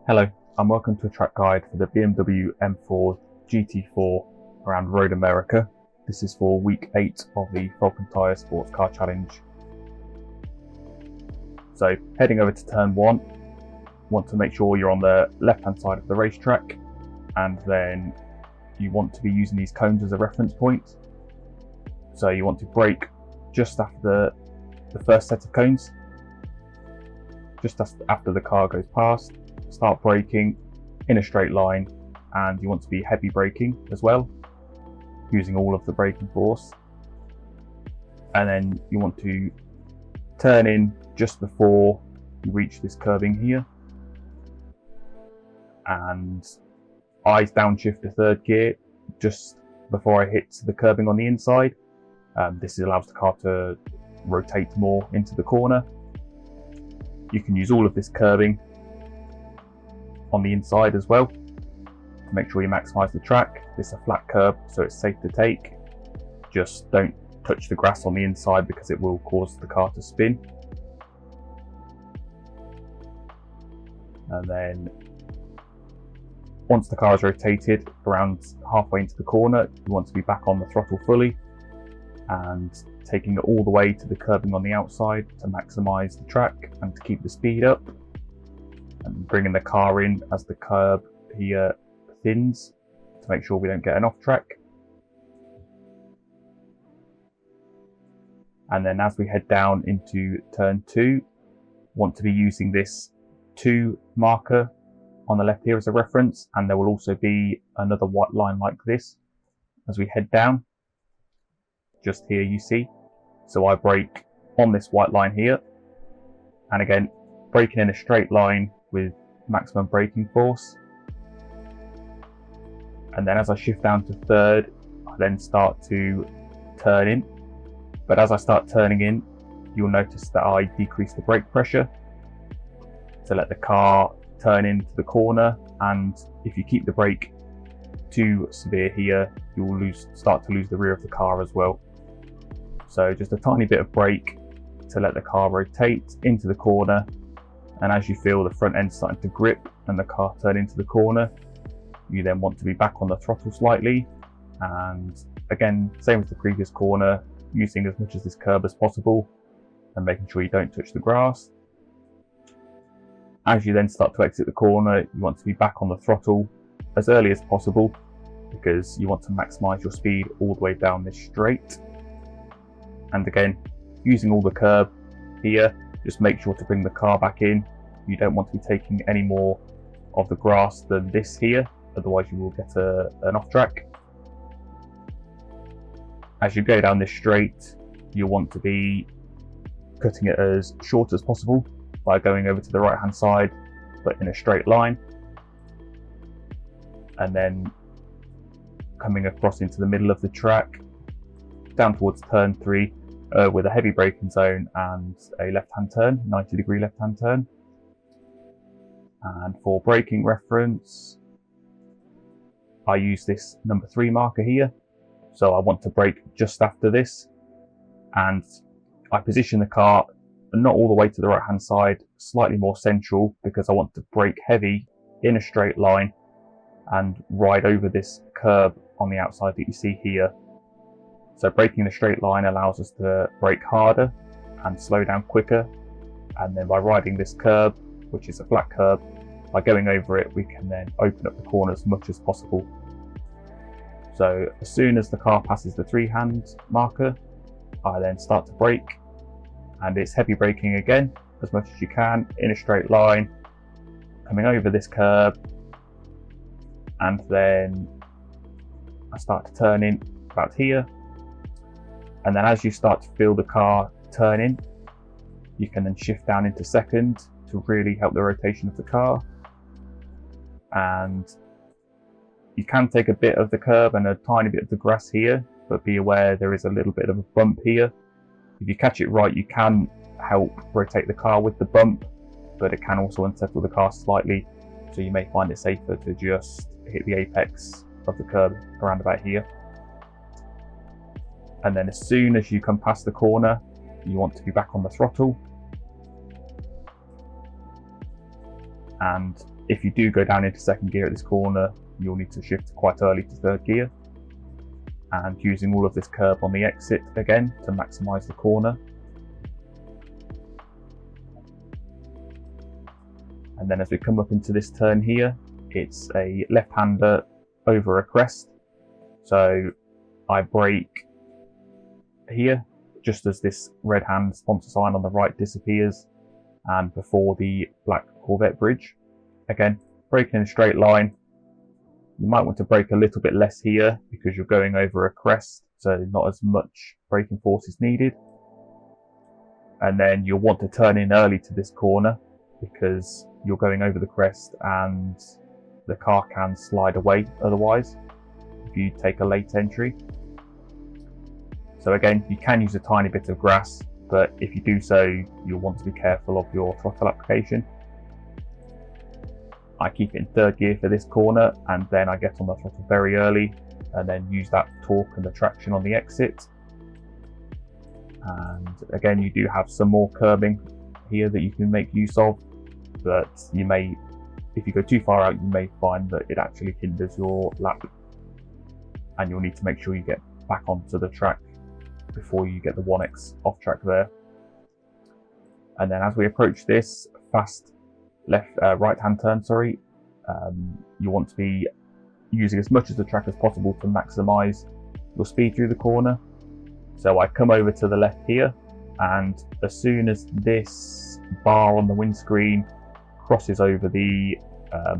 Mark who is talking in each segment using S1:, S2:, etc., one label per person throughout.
S1: Hello, and welcome to a track guide for the BMW M4 GT4 around Road America. This is for week 8 of the Falcon Tyre Sports Car Challenge. So heading over to turn 1, want to make sure you're on the left hand side of the racetrack, and then you want to be using these cones as a reference point. So you want to brake just after the first set of cones, just after the car goes past. Start braking in a straight line, and you want to be heavy braking as well, using all of the braking force. And then you want to turn in just before you reach this curbing here, and eyes downshift to third gear just before I hit the curbing on the inside. This allows the car to rotate more into the corner. You can use all of this curbing on the inside as well to make sure you maximize the track. This is a flat curb, so it's safe to take. Just don't touch the grass on the inside because it will cause the car to spin. And then once the car is rotated around halfway into the corner, you want to be back on the throttle fully and taking it all the way to the curbing on the outside to maximize the track and to keep the speed up, and bringing the car in as the curb here thins to make sure we don't get an off track. And then as we head down into turn 2, want to be using this 2 marker on the left here as a reference, and there will also be another white line like this as we head down. Just here you see. So I brake on this white line here, and again braking in a straight line with maximum braking force. And then as I shift down to third, I then start to turn in. But as I start turning in, you'll notice that I decrease the brake pressure to let the car turn into the corner. And if you keep the brake too severe here, you will start to lose the rear of the car as well. So just a tiny bit of brake to let the car rotate into the corner. And as you feel the front end starting to grip and the car turn into the corner, you then want to be back on the throttle slightly. And again, same as the previous corner, using as much of this curb as possible and making sure you don't touch the grass. As you then start to exit the corner, you want to be back on the throttle as early as possible because you want to maximize your speed all the way down this straight. And again, using all the curb here, just make sure to bring the car back in. You don't want to be taking any more of the grass than this here, otherwise you will get an off track. As you go down this straight, you'll want to be cutting it as short as possible by going over to the right hand side, but in a straight line. And then coming across into the middle of the track, down towards turn 3, with a heavy braking zone and a left-hand turn, 90-degree left-hand turn. And for braking reference, I use this number 3 marker here. So I want to brake just after this, and I position the car not all the way to the right-hand side, slightly more central, because I want to brake heavy in a straight line and ride over this curb on the outside that you see here. So braking in a straight line allows us to brake harder and slow down quicker. And then by riding this curb, which is a flat curb, by going over it, we can then open up the corner as much as possible. So as soon as the car passes the 3-hand marker, I then start to brake, and it's heavy braking again, as much as you can, in a straight line, coming over this curb. And then I start to turn in about here. And then as you start to feel the car turn in, you can then shift down into second to really help the rotation of the car. And you can take a bit of the curb and a tiny bit of the grass here, but be aware there is a little bit of a bump here. If you catch it right, you can help rotate the car with the bump, but it can also unsettle the car slightly. So you may find it safer to just hit the apex of the curb around about here. And then as soon as you come past the corner, you want to be back on the throttle. And if you do go down into second gear at this corner, you'll need to shift quite early to third gear, and using all of this curb on the exit again to maximise the corner. And then as we come up into this turn here, it's a left-hander over a crest. So I brake here just as this red hand sponsor sign on the right disappears and before the black Corvette bridge. Again, braking in a straight line. You might want to brake a little bit less here because you're going over a crest, so not as much braking force is needed. And then you'll want to turn in early to this corner because you're going over the crest and the car can slide away otherwise if you take a late entry. So again, you can use a tiny bit of grass, but if you do so, you'll want to be careful of your throttle application. I keep it in third gear for this corner, and then I get on the throttle very early and then use that torque and the traction on the exit. And again, you do have some more curbing here that you can make use of, but you may, if you go too far out, you may find that it actually hinders your lap, and you'll need to make sure you get back onto the track before you get the 1x off track there. And then as we approach this fast right hand turn, you want to be using as much of the track as possible to maximize your speed through the corner. So I come over to the left here, and as soon as this bar on the windscreen crosses over the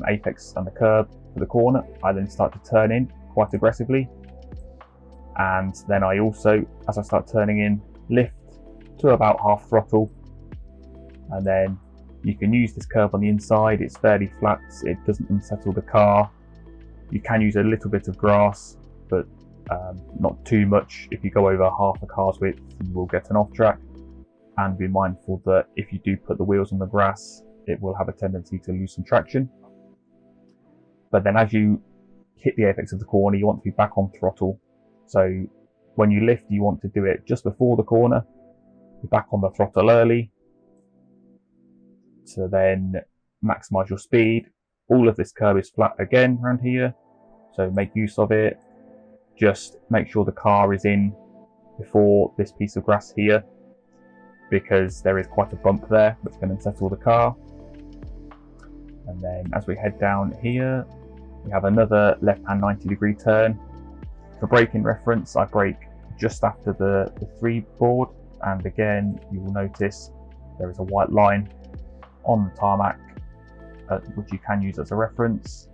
S1: apex and the curb for the corner, I then start to turn in quite aggressively. And then I also, as I start turning in, lift to about half throttle, and then you can use this curb on the inside. It's fairly flat, it doesn't unsettle the car. You can use a little bit of grass, but not too much. If you go over half a car's width, you will get an off track. And be mindful that if you do put the wheels on the grass, it will have a tendency to lose some traction. But then as you hit the apex of the corner, you want to be back on throttle. So when you lift, you want to do it just before the corner. Be back on the throttle early to then maximize your speed. All of this curb is flat again around here, so make use of it. Just make sure the car is in before this piece of grass here, because there is quite a bump there which can unsettle the car. And then as we head down here, we have another left-hand 90-degree turn. For braking reference, I brake just after the 3 board, and again you will notice there is a white line on the tarmac which you can use as a reference,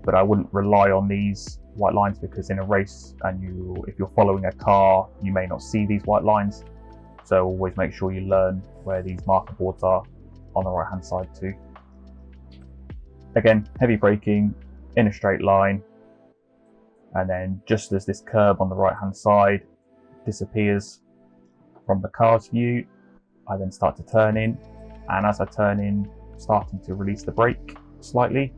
S1: but I wouldn't rely on these white lines because in a race, and if you're following a car, you may not see these white lines. So always make sure you learn where these marker boards are on the right hand side too. Again, heavy braking in a straight line, and then just as this curb on the right hand side disappears from the car's view, I then start to turn in, and as I turn in, starting to release the brake slightly.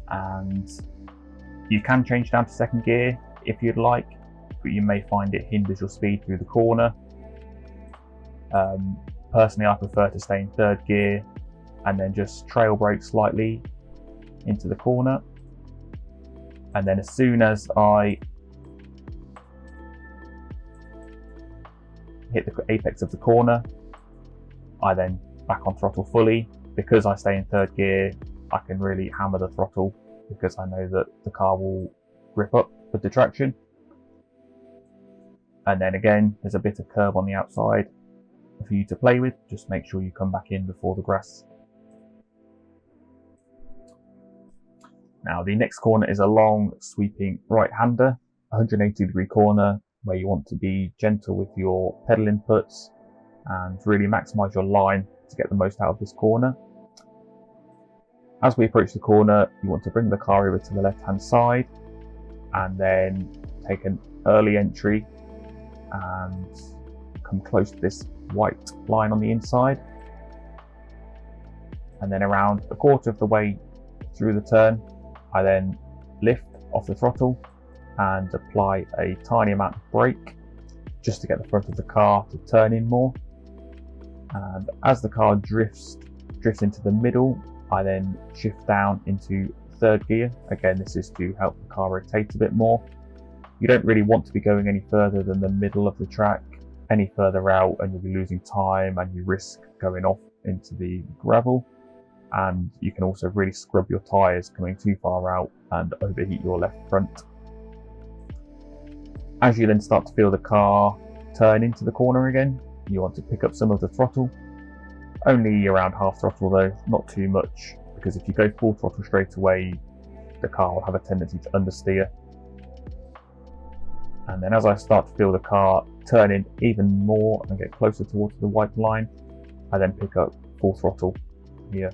S1: And you can change down to second gear if you'd like, but you may find it hinders your speed through the corner. Personally, I prefer to stay in third gear and then just trail brake slightly into the corner. And then as soon as I hit the apex of the corner, I then back on throttle fully. Because I stay in third gear, I can really hammer the throttle because I know that the car will grip up with the traction. And then again, there's a bit of curb on the outside for you to play with. Just make sure you come back in before the grass. Now the next corner is a long sweeping right-hander, 180-degree corner where you want to be gentle with your pedal inputs and really maximize your line to get the most out of this corner. As we approach the corner, you want to bring the car over to the left-hand side and then take an early entry and come close to this white line on the inside. And then around a quarter of the way through the turn, I then lift off the throttle and apply a tiny amount of brake just to get the front of the car to turn in more. And as the car drifts drift into the middle, I then shift down into third gear. Again, this is to help the car rotate a bit more. You don't really want to be going any further than the middle of the track. Any further out and you'll be losing time and you risk going off into the gravel. And you can also really scrub your tyres coming too far out and overheat your left front. As you then start to feel the car turn into the corner again, you want to pick up some of the throttle. Only around half throttle though, not too much, because if you go full throttle straight away, the car will have a tendency to understeer. And then as I start to feel the car turn in even more and get closer towards the white line, I then pick up full throttle here.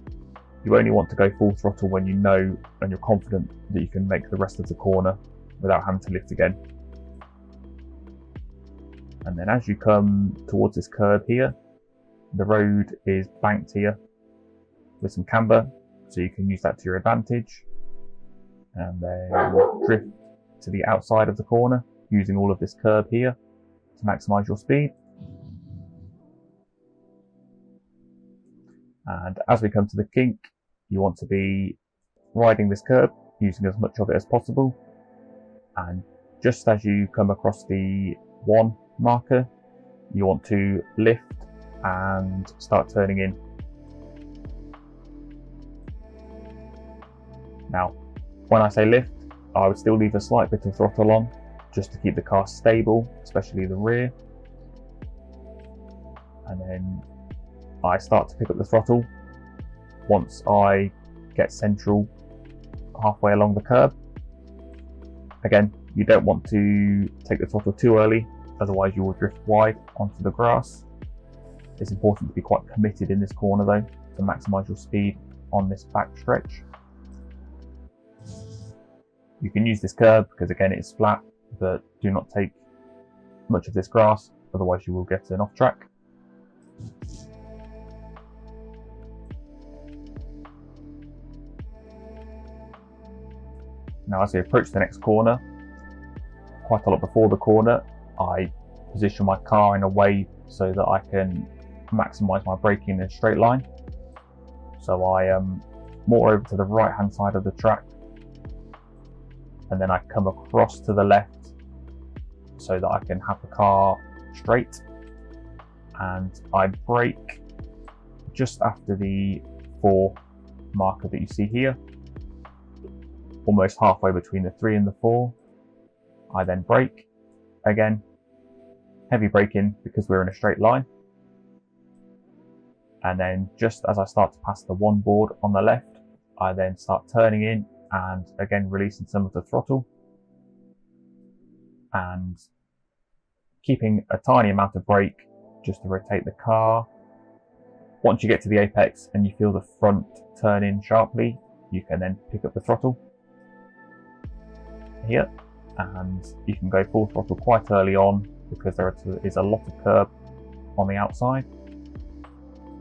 S1: You only want to go full throttle when you know and you're confident that you can make the rest of the corner without having to lift again. And then as you come towards this curve here, the road is banked here with some camber, so you can use that to your advantage. And then drift to the outside of the corner using all of this curb here to maximize your speed. And as we come to the kink, you want to be riding this curb, using as much of it as possible. And just as you come across the 1 marker, you want to lift and start turning in. Now, when I say lift, I would still leave a slight bit of throttle on just to keep the car stable, especially the rear. And then I start to pick up the throttle once I get central halfway along the curb. Again, you don't want to take the throttle too early, otherwise you will drift wide onto the grass. It's important to be quite committed in this corner though, to maximise your speed on this back stretch. You can use this curb because again it's flat, but do not take much of this grass, otherwise you will get an off track. Now as we approach the next corner, quite a lot before the corner, I position my car in a way so that I can maximise my braking in a straight line. So I am more over to the right hand side of the track, and then I come across to the left so that I can have the car straight, and I brake just after the 4 marker that you see here, almost halfway between the 3 and the 4. I then brake again, heavy braking because we're in a straight line, and then just as I start to pass the 1 board on the left, I then start turning in and again releasing some of the throttle and keeping a tiny amount of brake just to rotate the car. Once you get to the apex and you feel the front turn in sharply, you can then pick up the throttle here, and you can go full throttle quite early on because there is a lot of curb on the outside.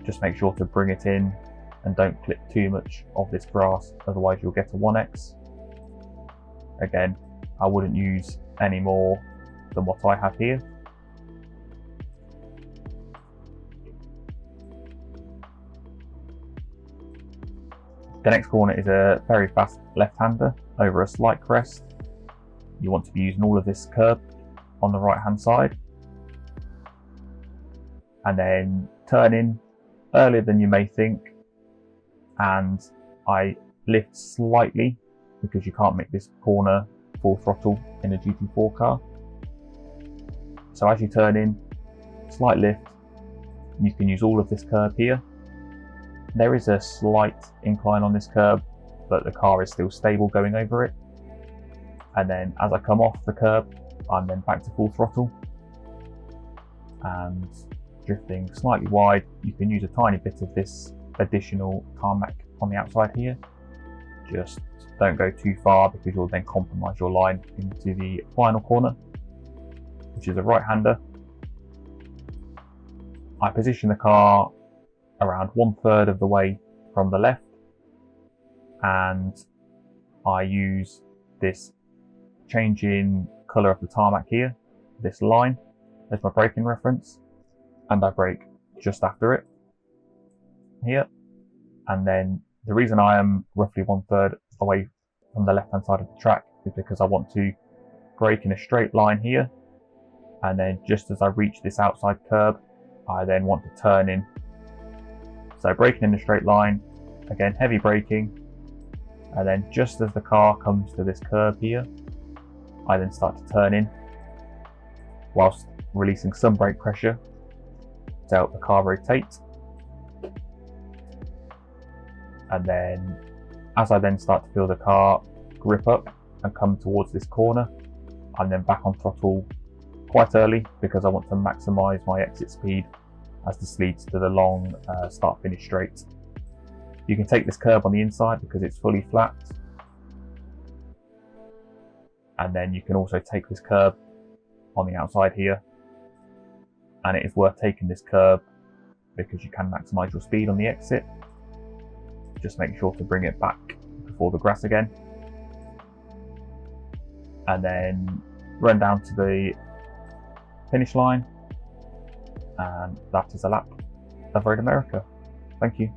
S1: Just make sure to bring it in and don't clip too much of this grass, otherwise you'll get a 1x. Again, I wouldn't use any more than what I have here. The next corner is a very fast left-hander over a slight crest. You want to be using all of this curb on the right hand side, and then turn in earlier than you may think, and I lift slightly because you can't make this corner full throttle in a GT4 car. So as you turn in, slight lift, you can use all of this curb here. There is a slight incline on this curb, but the car is still stable going over it. And then as I come off the curb, I'm then back to full throttle and drifting slightly wide. You can use a tiny bit of this additional tarmac on the outside here. Just don't go too far because you'll then compromise your line into the final corner, which is a right-hander. I position the car around 1/3 of the way from the left, and I use this change in colour of the tarmac here, this line, as my braking reference, and I brake just after it here. And then the reason I am roughly 1/3 away from the left hand side of the track is because I want to brake in a straight line here, and then just as I reach this outside curb, I then want to turn in. So braking in a straight line, again heavy braking, and then just as the car comes to this curb here, I then start to turn in whilst releasing some brake pressure to help the car rotate. And then as I then start to feel the car grip up and come towards this corner, I'm then back on throttle quite early because I want to maximise my exit speed as this leads to the long start-finish straight. You can take this curb on the inside because it's fully flat, and then you can also take this curb on the outside here, and it is worth taking this curb because you can maximise your speed on the exit. Just make sure to bring it back before the grass again, and then run down to the finish line, and that is a lap of Road America. Thank you.